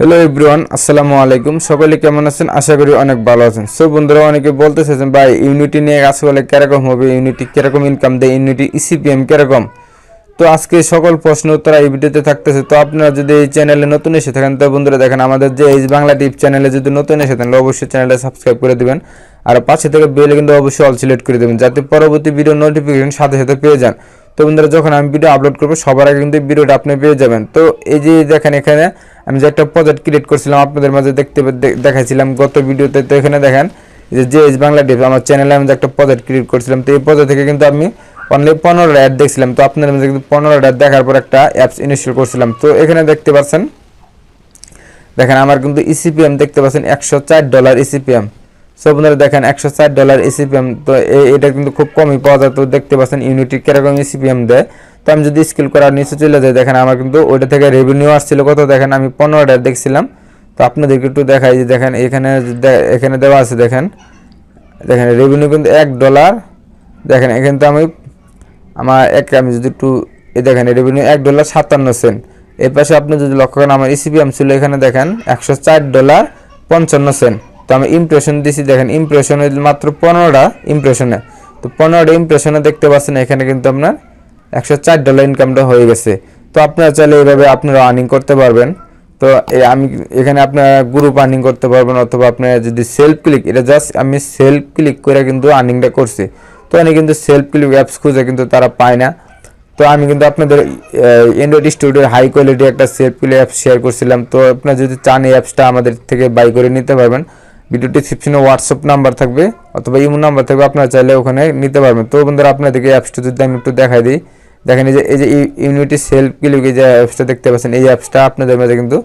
Hello everyone, আসসালামু আলাইকুম। সকলে কেমন আছেন? আশা করি অনেক ভালো আছেন। সো বন্ধুরা, অনেকে বলতেছেন ভাই ইউনিটি নিয়ে কাজ করলে কিরকম হবে, ইউনিটি কিরকম ইনকাম দেয়, ইউনিটি ইসিপিএম কিরকম। তো আজকে সকল প্রশ্ন উত্তর এই ভিডিওতে থাকতেছে। তো আপনারা যদি এই চ্যানেলে নতুন এসে থাকেন তো বন্ধুরা দেখেন আমাদের যে এই বাংলা টিপ চ্যানেলে যদি নতুন এসে থাকেন অবশ্যই চ্যানেলটা সাবস্ক্রাইব করে দিবেন, আর পাশে থেকে বেল কিন্তু অবশ্যই অল সিলেক্ট করে দেবেন যাতে পরবর্তী ভিডিও নোটিফিকেশন সাথে সাথে পেয়ে যান। তো বন্ধুরা, যখন আমি ভিডিও আপলোড করবো সবার আগে কিন্তু ভিডিওটা আপনি পেয়ে যাবেন। তো এই যে দেখেন এখানে আমি যে একটা প্রজেক্ট ক্রিয়েট করছিলাম আপনাদের মাঝে দেখাইছিলাম গত ভিডিওতে। তো এখানে দেখেন যে এই বাংলা টিপ আমার চ্যানেলে আমি যে একটা প্রজেক্ট ক্রিয়েট করছিলাম, তো এই প্রজেক্ট থেকে কিন্তু আমি অনলি 15টা অ্যাড দেখছিলাম। তো আপনাদের মধ্যে কিন্তু 15টা অ্যাড দেখার পর একটা অ্যাপস ইনস্টল করছিলাম। তো এখানে দেখতে পাচ্ছেন, দেখেন আমার কিন্তু ইসিপিএম দেখতে পাচ্ছেন $104 ইসিপিএম। সো আপনারা দেখেন $104 ইসিপিএম। তো এটা কিন্তু খুব কমই পাওয়া যায়। তো দেখতে পাচ্ছেন ইউনিটি কিরকম ইসিপিএম দেয়। তো আমি যদি স্কেল করার নিচে চলে যাই, দেখেন আমার কিন্তু ওইটা থেকে রেভিনিউ আসছিল কত, দেখেন আমি 15টা দেখছিলাম। তো আপনাদেরকে একটু দেখাই যে দেখেন এখানে দেওয়া আছে, দেখেন রেভিনিউ কিন্তু $1। দেখেন এখানে তো আমি যদি একটু দেখেন রেভিনিউ $1.57। এর পাশে আপনি যদি লক্ষ্য করেন আমার ইসিপিএম ছিল এখানে দেখেন $104.55। তো আমি ইমপ্রেশন দিছি, দেখেন ইমপ্রেশনে মাত্র 15টা ইমপ্রেশনে। তো 15টা ইমপ্রেশনে দেখতে পাচ্ছেন এখানে কিন্তু আপনার $104 ইনকামটা হয়ে গেছে। তো আপনারা চাইলে এইভাবে আপনারা আর্নিং করতে পারবেন। তো আমি এখানে আপনারা গ্রুপ আর্নিং করতে পারবেন, অথবা আপনারা যদি সেলফ ক্লিক, এটা জাস্ট আমি সেলফ ক্লিক করে কিন্তু আর্নিংটা করছি। তো আমি কিন্তু সেলফ ক্লিক অ্যাপস খুঁজে কিন্তু তারা পায় না। তো আমি কিন্তু আপনাদের অ্যান্ড্রয়েড স্টুডিওর হাই কোয়ালিটি একটা সেলফ ক্লিক অ্যাপ শেয়ার করছিলাম। তো আপনারা যদি চান এই অ্যাপসটা আমাদের থেকে বাই করে নিতে পারবেন। ভিডিও ডিসক্রিপশনে হোয়াটসঅ্যাপ নাম্বার থাকবে অথবা ইমো নাম্বার থাকবে, আপনারা চাইলে ওখানে নিতে পারবেন। তো বন্ধুরা, আপনাদেরকে অ্যাপসটা যদি আমি একটু দেখাই দিই, দেখেন এই যে ইউনিটি সেলফ ক্লিক যে অ্যাপসটা দেখতে পাচ্ছেন, এই অ্যাপসটা আপনাদের মধ্যে কিন্তু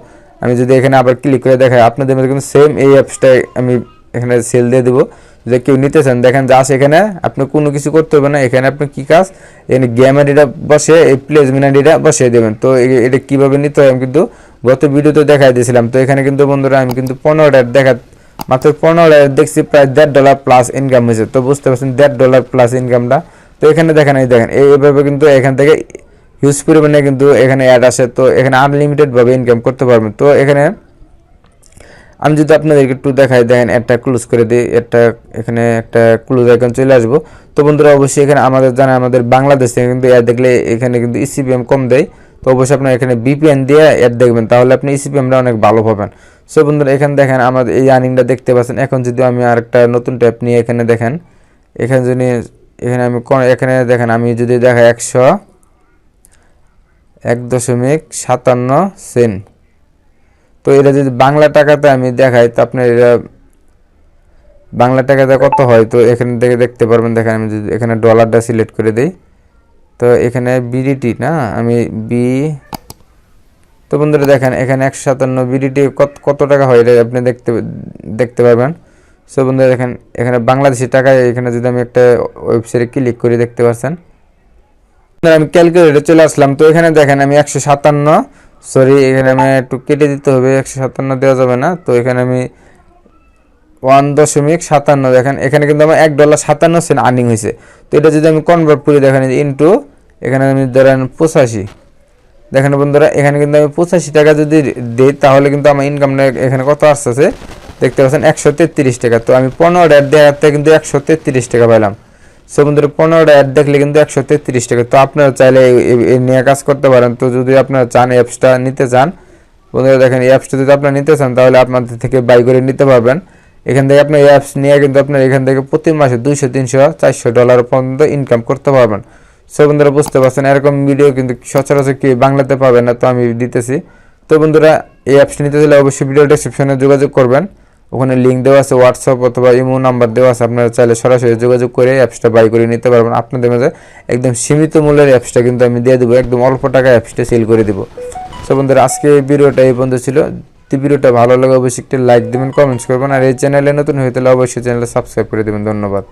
আমি যদি এখানে আবার ক্লিক করে দেখাই আপনাদের মধ্যে কিন্তু সেম এই অ্যাপসটাই আমি এখানে সেল দিয়ে দেবো। যে কেউ নিতে চান দেখেন জাস্ট এখানে আপনি কোনো কিছু করতে হবে না। এখানে আপনি কী কাজ, এখানে গেম আইডিটা বসে এই প্লেসমেন্ট আইডিটা বসিয়ে দেবেন। তো এটা কীভাবে নিতে হয় আমি কিন্তু গত ভিডিওতে দেখাই দিয়েছিলাম। তো এখানে কিন্তু বন্ধুরা আমি কিন্তু 15টা মাত্র 15টা দেখছি, প্রায় $1.5 প্লাস ইনকাম হয়েছে। তো বুঝতে পারছেন $1.5 প্লাস ইনকামটা। তো এখানে দেখেন এইভাবে কিন্তু এখান থেকে হিউজ পরিমাণে কিন্তু এখানে অ্যাড আসে। তো এখানে আনলিমিটেডভাবে ইনকাম করতে পারবেন। তো এখানে আমি যদি আপনাদেরকে একটু দেখাই, দেখেন একটা ক্লোজ করে দিই, এখানে একটা ক্লোজ আইকন চলে আসবো। তো বন্ধুরা, অবশ্যই এখানে আমাদের বাংলাদেশে কিন্তু অ্যাড দেখলে এখানে কিন্তু ইসিপিএম কম দেয়। তো অবশ্যই আপনার এখানে বিপিএন দিয়ে অ্যাড দেখবেন, তাহলে আপনি ইসিপিএমটা অনেক ভালো পাবেন। সো বন্ধুরা, এখানে দেখেন আমাদের এই আর্নিংটা দেখতে পাচ্ছেন। এখন যদি আমি আরেকটা নতুন ট্যাব নিয়ে এখানে দেখেন, এখানে দেখেন আমি যদি দেখাই 101.57 তো এটা যদি বাংলা টাকাতে আমি দেখাই, তো আপনার এটা বাংলা টাকাতে কত হয় তো এখান থেকে দেখতে পারবেন। দেখেন আমি যদি এখানে ডলারটা সিলেক্ট করে দিই, তো এখানে বিডিটি না আমি তো বন্ধুরা দেখেন এখানে 157 বিডিটি কত টাকা হয় এটা আপনি দেখতে পারবেন। সো বন্ধুরা দেখেন এখানে বাংলাদেশি টাকায়, এখানে যদি আমি একটা ওয়েবসাইটে ক্লিক করি দেখতে পাচ্ছেন আমি ক্যালকুলেটরে চলে আসলাম। তো এখানে দেখেন আমি 157, সরি এখানে আমি একটু কেটে দিতে হবে, 157 দেওয়া যাবে না। তো এখানে আমি 1.57 দেখেন এখানে কিন্তু আমার $1.57 আর্নিং হয়েছে। তো এটা যদি আমি কনভার্ট করি দেখেন ইন্টু, এখানে আমি ধরেন 85, দেখেন বন্ধুরা এখানে কিন্তু আমি 85 টাকা যদি দিই তাহলে কিন্তু আমার ইনকামটা এখানে কত আসতেছে দেখতে পাচ্ছেন 133 টাকা। তো আমি 15টা অ্যাড দেওয়ার থেকে কিন্তু 133 টাকা পেলাম। সো বন্ধুরা 15টা অ্যাড দেখলে কিন্তু 133 টাকা। তো আপনারা চাইলে এই নিয়ে কাজ করতে পারেন। তো যদি আপনারা চান অ্যাপসটা নিতে চান, বন্ধুরা দেখেন এই অ্যাপসটা যদি আপনারা নিতে চান তাহলে আপনাদের থেকে বাই করে নিতে পারবেন। এখান থেকে আপনার এই অ্যাপস নিয়ে কিন্তু আপনার এখান থেকে প্রতি মাসে $200, $300, $400 পর্যন্ত ইনকাম করতে পারবেন। সো বন্ধুরা বুঝতে পারছেন, এরকম ভিডিও কিন্তু সচরাচর কি বাংলাতে পাবেন না, তো আমি দিতেছি। তো বন্ধুরা এই অ্যাপসটা নিতে চাইলে অবশ্যই ভিডিও ডেসক্রিপশনে যোগাযোগ করবেন, ওখানে লিঙ্ক দেওয়া আছে, হোয়াটসঅ্যাপ অথবা ইমো নাম্বার দেওয়া আছে, আপনারা চাইলে সরাসরি যোগাযোগ করে অ্যাপসটা বাই করে নিতে পারবেন। আপনাদের মাঝে একদম সীমিত মূল্যের অ্যাপসটা কিন্তু আমি দিয়ে দেবো, একদম অল্প টাকায় অ্যাপসটা সেল করে দেবো। সো বন্ধুরা আজকে এই ভিডিওটা এই পর্যন্ত ছিল। যদি ভিডিওটা ভালো লাগে অবশ্যই একটি লাইক দেবেন, কমেন্টস করবেন, আর এই চ্যানেলে নতুন হয়ে তাহলে অবশ্যই চ্যানেলটা সাবস্ক্রাইব করে দেবেন। ধন্যবাদ।